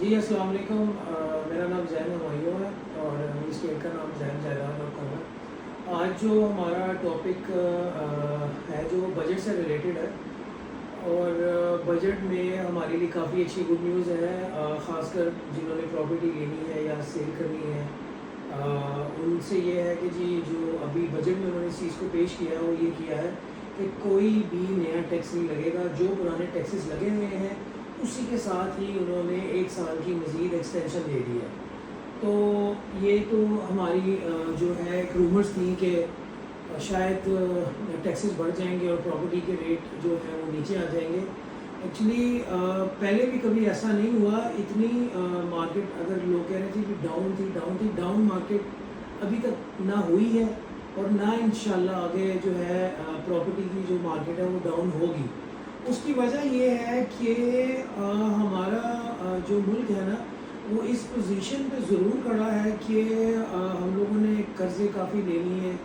جی السلام علیکم، میرا نام زین ہمایوں ہے اور میری اسٹیٹ کا نام زین جائیداد اور ہے۔ آج جو ہمارا ٹاپک ہے جو بجٹ سے ریلیٹڈ ہے، اور بجٹ میں ہمارے لیے کافی اچھی گڈ نیوز ہے، خاص کر جنہوں نے پراپرٹی لینی ہے یا سیل کرنی ہے، ان سے یہ ہے کہ جی جو ابھی بجٹ میں انہوں نے اس چیز کو پیش کیا ہے وہ یہ کیا ہے کہ کوئی بھی نیا ٹیکس نہیں لگے گا، جو پرانے ٹیکسز لگے ہوئے ہیں اسی کے ساتھ ہی انہوں نے 1 سال کی مزید ایکسٹینشن دے دی ہے۔ تو یہ تو ہماری جو ہے ایک رومرز تھی کہ شاید ٹیکسز بڑھ جائیں گے اور پراپرٹی کے ریٹ جو ہے وہ نیچے آ جائیں گے۔ ایکچولی پہلے بھی کبھی ایسا نہیں ہوا، اتنی مارکیٹ اگر لوگ کہہ رہے تھے کہ ڈاؤن مارکیٹ ابھی تک نہ ہوئی ہے اور نہ انشاءاللہ آگے جو ہے پراپرٹی کی جو مارکیٹ ہے وہ ڈاؤن ہوگی۔ اس کی وجہ یہ ہے کہ ہمارا جو ملک ہے نا وہ اس پوزیشن پہ ضرور کھڑا ہے کہ ہم لوگوں نے قرضے کافی لے لی ہیں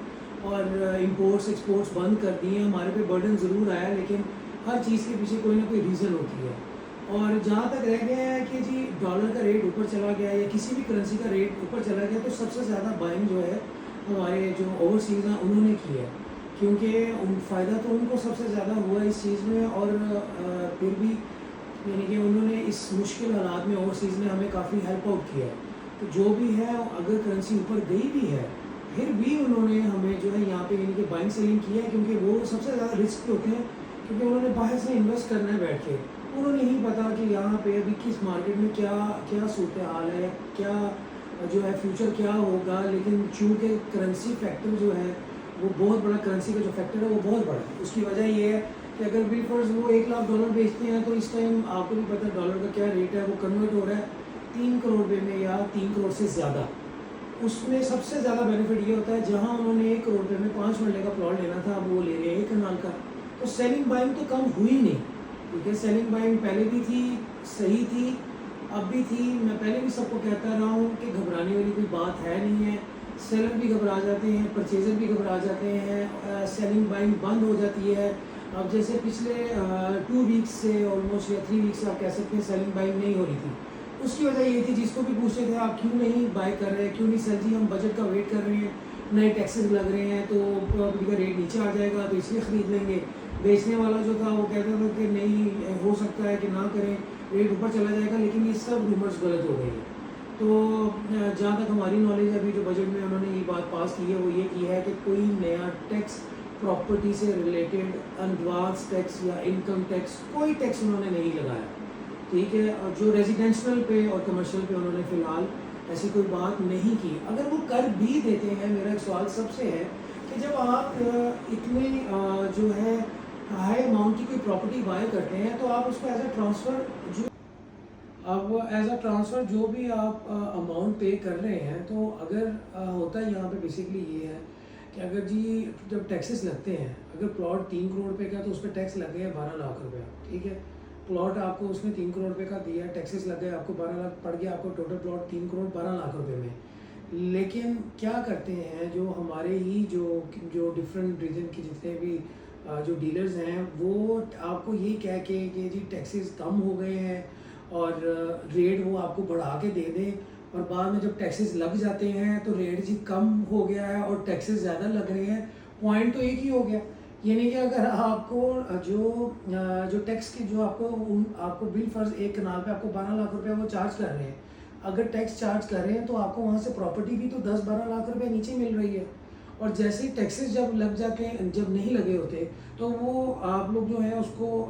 اور امپورٹس ایکسپورٹس بند کر دی ہیں۔ ہمارے پہ برڈن ضرور آیا، لیکن ہر چیز کے پیچھے کوئی نہ کوئی ریزن ہوتی ہے۔ اور جہاں تک رہ گیا ہے کہ جی ڈالر کا ریٹ اوپر چلا گیا یا کسی بھی کرنسی کا ریٹ اوپر چلا گیا، تو سب سے زیادہ بائنگ جو ہے ہمارے جو اوورسیز ہیں انہوں نے کی ہے، کیونکہ فائدہ تو ان کو سب سے زیادہ ہوا اس چیز میں، اور پھر بھی یعنی کہ انہوں نے اس مشکل حالات میں اوورسیز میں ہمیں کافی ہیلپ آؤٹ کیا ہے۔ تو جو بھی ہے اگر کرنسی اوپر گئی بھی ہے پھر بھی انہوں نے ہمیں جو ہے یہاں پہ یعنی کہ بائنگ سیلنگ کیا ہے، کیونکہ وہ سب سے زیادہ رسک ہوتے ہیں، کیونکہ انہوں نے باہر سے انویسٹ کرنا ہے بیٹھ کے، انہوں نے نہیں پتا کہ یہاں پہ ابھی کس مارکیٹ میں کیا صورتحال ہے، کیا جو ہے فیوچر کیا ہوگا۔ لیکن چونکہ کرنسی فیکٹر جو ہے وہ بہت بڑا، کرنسی کا جو فیکٹر ہے وہ بہت بڑا ہے، اس کی وجہ یہ ہے کہ اگر بالفرض وہ $1,00,000 بیچتے ہیں تو اس ٹائم آپ کو بھی پتہ ڈالر کا کیا ریٹ ہے، وہ کنورٹ ہو رہا ہے 3 کروڑ روپے میں یا 3 کروڑ سے زیادہ۔ اس میں سب سے زیادہ بینیفٹ یہ ہوتا ہے جہاں انہوں نے 1 کروڑ روپے میں 5 مرلے کا پلاٹ لینا تھا، اب وہ لے رہے ہیں 1 کنال کا، تو سیلنگ بائنگ تو کم ہوئی نہیں، کیونکہ سیلنگ بائنگ پہلے بھی تھی، صحیح تھی، اب بھی تھی۔ میں پہلے بھی سب کو کہتا رہا ہوں کہ گھبرانے والی کوئی بات ہے نہیں ہے، سیلر بھی گھبرا جاتے ہیں، پرچیزر بھی گھبرا جاتے ہیں، سیلنگ بائنگ بند ہو جاتی ہے۔ اب جیسے پچھلے 2 ویکس سے آلموسٹ یا 3 ویکس سے آپ کہہ سکتے ہیں سیلنگ بائنگ نہیں ہو رہی تھی۔ اس کی وجہ یہ تھی، جس کو بھی پوچھتے تھے آپ کیوں نہیں بائی کر رہے، کیوں نہیں سیل جی ہم بجٹ کا ویٹ کر رہے ہیں، نئے ٹیکسز لگ رہے ہیں تو پراپرٹی کا ریٹ نیچے آ جائے گا تو اس لیے خرید لیں گے۔ بیچنے والا جو تھا وہ کہتا تھا کہ نہیں ہو سکتا ہے کہ نہ کریں، ریٹ اوپر چلا جائے گا، لیکن یہ سب رومرز غلط ہو گئی ہیں۔ تو جہاں تک ہماری نالج ہے ابھی جو بجٹ میں انہوں نے یہ بات پاس کی ہے وہ یہ کی ہے کہ کوئی نیا ٹیکس پراپرٹی سے ریلیٹڈ ایڈوانس ٹیکس یا انکم ٹیکس کوئی ٹیکس انہوں نے نہیں لگایا، ٹھیک ہے۔ اور جو ریزیڈینشل پہ اور کمرشل پہ انہوں نے فی الحال ایسی کوئی بات نہیں کی۔ اگر وہ کر بھی دیتے ہیں، میرا ایک سوال سب سے ہے کہ جب آپ اتنے جو ہے ہائی اماؤنٹ کی کوئی پراپرٹی بائی کرتے ہیں تو آپ اس کو ایز اے ٹرانسفر جو بھی آپ اماؤنٹ پے کر رہے ہیں، تو اگر ہوتا ہے یہاں پہ بیسکلی یہ ہے کہ اگر جی جب ٹیکسز لگتے ہیں، اگر پلاٹ 3 کروڑ روپے کا تو اس پہ ٹیکس لگ گیا 12 لاکھ روپے، ٹھیک ہے۔ پلاٹ آپ کو اس میں 3 کروڑ روپے کا دیا، ٹیکسز لگ گئے، آپ کو 12 لاکھ پڑ گیا، آپ کو ٹوٹل پلاٹ 3 کروڑ 12 لاکھ روپے میں۔ لیکن کیا کرتے ہیں جو ہمارے ہی جو ڈفرینٹ ریجن کے جتنے بھی جو ڈیلرز ہیں، وہ آپ کو یہ کہہ کے کہ جی ٹیکسز کم ہو گئے ہیں اور ریٹ وہ آپ کو بڑھا کے دے دیں، اور بعد میں جب ٹیکسز لگ جاتے ہیں تو ریٹ جی کم ہو گیا ہے اور ٹیکسز زیادہ لگ رہے ہیں، پوائنٹ تو ایک ہی ہو گیا۔ یعنی کہ اگر آپ کو جو ٹیکس کی جو آپ کو بل فرض 1 کنال پہ آپ کو 12 لاکھ روپے وہ چارج کر رہے ہیں، اگر ٹیکس چارج کر رہے ہیں تو آپ کو وہاں سے پراپرٹی بھی تو 10-12 لاکھ روپے نیچے مل رہی ہے، اور جیسے ہی ٹیکسز جب لگ جاتے ہیں، جب نہیں لگے ہوتے تو وہ آپ لوگ جو ہے اس کو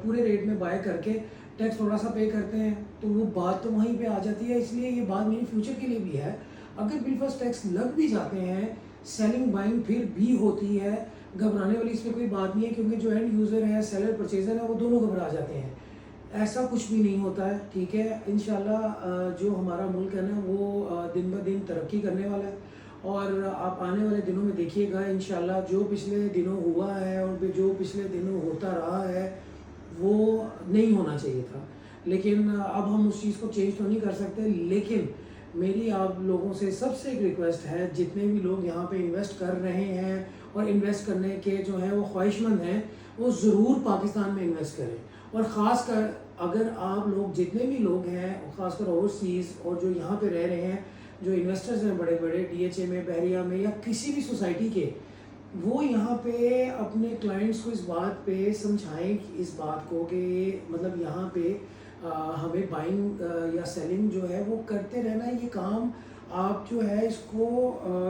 پورے ریٹ میں بائی کر کے ٹیکس تھوڑا سا پے کرتے ہیں، تو وہ بات تو وہیں پہ آ جاتی ہے۔ اس لیے یہ بات میری فیوچر کے لیے بھی ہے، اگر بالفرض ٹیکس لگ بھی جاتے ہیں سیلنگ بائنگ پھر بھی ہوتی ہے، گھبرانے والی اس میں کوئی بات نہیں ہے، کیونکہ جو اینڈ یوزر ہے، سیلر پرچیزر ہے، وہ دونوں گھبرا جاتے ہیں، ایسا کچھ بھی نہیں ہوتا ہے، ٹھیک ہے۔ انشاءاللہ جو ہمارا ملک ہے نا وہ دن بہ دن ترقی کرنے والا ہے، اور آپ آنے والے دنوں میں دیکھیے گا انشاءاللہ جو پچھلے دنوں ہوا ہے اور جو پچھلے دنوں ہوتا رہا ہے وہ نہیں ہونا چاہیے تھا، لیکن اب ہم اس چیز کو چینج تو نہیں کر سکتے۔ لیکن میری آپ لوگوں سے سب سے ایک ریکویسٹ ہے، جتنے بھی لوگ یہاں پہ انویسٹ کر رہے ہیں اور انویسٹ کرنے کے جو ہیں وہ خواہش مند ہیں، وہ ضرور پاکستان میں انویسٹ کریں، اور خاص کر اگر آپ لوگ جتنے بھی لوگ ہیں خاص کر اوورسیز اور جو یہاں پہ رہ رہے ہیں، جو انویسٹرز ہیں بڑے بڑے ڈی ایچ اے میں، بحریہ میں یا کسی بھی سوسائٹی کے، وہ یہاں پہ اپنے کلائنٹس کو اس بات پہ سمجھائیں اس بات کو کہ مطلب یہاں پہ ہمیں بائنگ یا سیلنگ جو ہے وہ کرتے رہنا ہے. یہ کام آپ جو ہے اس کو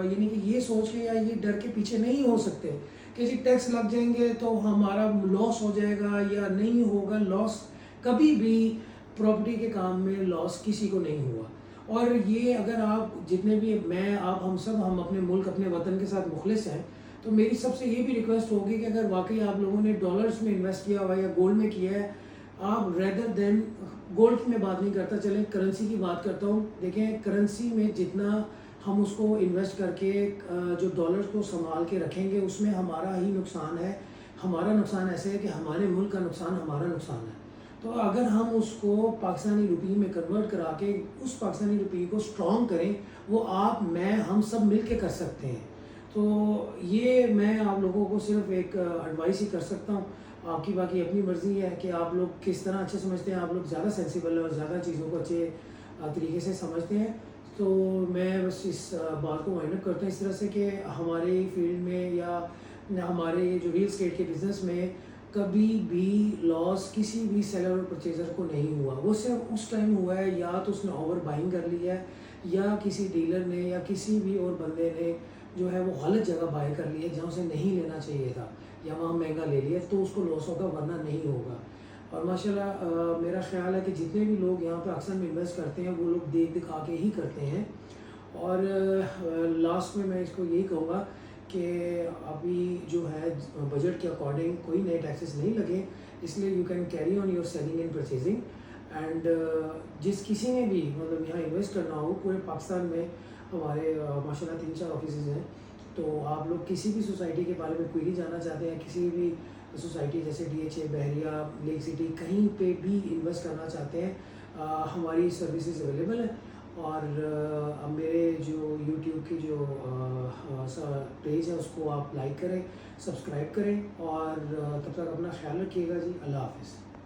یعنی کہ یہ سوچ کے یا یہ ڈر کے پیچھے نہیں ہو سکتے کہ جی ٹیکس لگ جائیں گے تو ہمارا لاس ہو جائے گا یا نہیں ہوگا. لاس کبھی بھی پراپرٹی کے کام میں لاس کسی کو نہیں ہوا. اور یہ اگر آپ جتنے بھی میں آپ ہم اپنے ملک اپنے وطن کے ساتھ مخلص ہیں، تو میری سب سے یہ بھی ریکویسٹ ہوگی کہ اگر واقعی آپ لوگوں نے ڈالرز میں انویسٹ کیا ہوا یا گولڈ میں کیا ہے، آپ ریدر دین گولڈ کی میں بات نہیں کرتا، چلیں کرنسی کی بات کرتا ہوں. دیکھیں کرنسی میں جتنا ہم اس کو انویسٹ کر کے جو ڈالرز کو سنبھال کے رکھیں گے اس میں ہمارا ہی نقصان ہے. ہمارا نقصان ایسے ہے کہ ہمارے ملک کا نقصان ہمارا نقصان ہے. تو اگر ہم اس کو پاکستانی روپی میں کنورٹ کرا کے اس پاکستانی روپی کو اسٹرانگ کریں، وہ آپ میں ہم سب مل کے کر سکتے ہیں. تو یہ میں آپ لوگوں کو صرف ایک ایڈوائس ہی کر سکتا ہوں. آپ کی باقی اپنی مرضی ہے کہ آپ لوگ کس طرح اچھے سمجھتے ہیں. آپ لوگ زیادہ سینسیبل ہیں اور زیادہ چیزوں کو اچھے طریقے سے سمجھتے ہیں. تو میں بس اس بات کو وائنڈ اپ کرتا ہوں اس طرح سے کہ ہمارے فیلڈ میں یا ہمارے جو ریل اسٹیٹ کے بزنس میں کبھی بھی لاس کسی بھی سیلر اور پرچیزر کو نہیں ہوا. وہ صرف اس ٹائم ہوا ہے یا تو اس نے اوور بائنگ کر لی ہے یا کسی ڈیلر نے یا کسی بھی اور بندے نے جو ہے وہ غلط جگہ بائی کر لی ہے جہاں اسے نہیں لینا چاہیے تھا یا وہاں مہنگا لے لیا تو اس کو لاس ہوگا، ورنہ نہیں ہوگا. اور ماشاءاللہ میرا خیال ہے کہ جتنے بھی لوگ یہاں پہ اکثر میں انویسٹ کرتے ہیں وہ لوگ دیکھ دکھا کے ہی کرتے ہیں. اور لاسٹ میں اس کو یہی کہوں گا کہ ابھی جو ہے بجٹ کے اکارڈنگ کوئی نئے ٹیکسز نہیں لگے، اس لیے you can carry on your selling and purchasing. And جس کسی نے بھی مطلب یہاں انویسٹ کرنا ہو، پورے پاکستان میں ہمارے ماشاءاللہ 3-4 آفیسز ہیں. تو آپ لوگ کسی بھی سوسائٹی کے بارے میں کوئی جاننا چاہتے ہیں، کسی بھی سوسائٹی جیسے ڈی ایچ اے، بحریہ، لیک سٹی، کہیں پہ بھی انویسٹ کرنا چاہتے ہیں، ہماری سروسز اویلیبل ہیں. اور میرے جو یوٹیوب کی جو پیج ہے اس کو آپ لائک کریں، سبسکرائب کریں، اور تب تک اپنا خیال رکھیے گا جی. اللہ حافظ.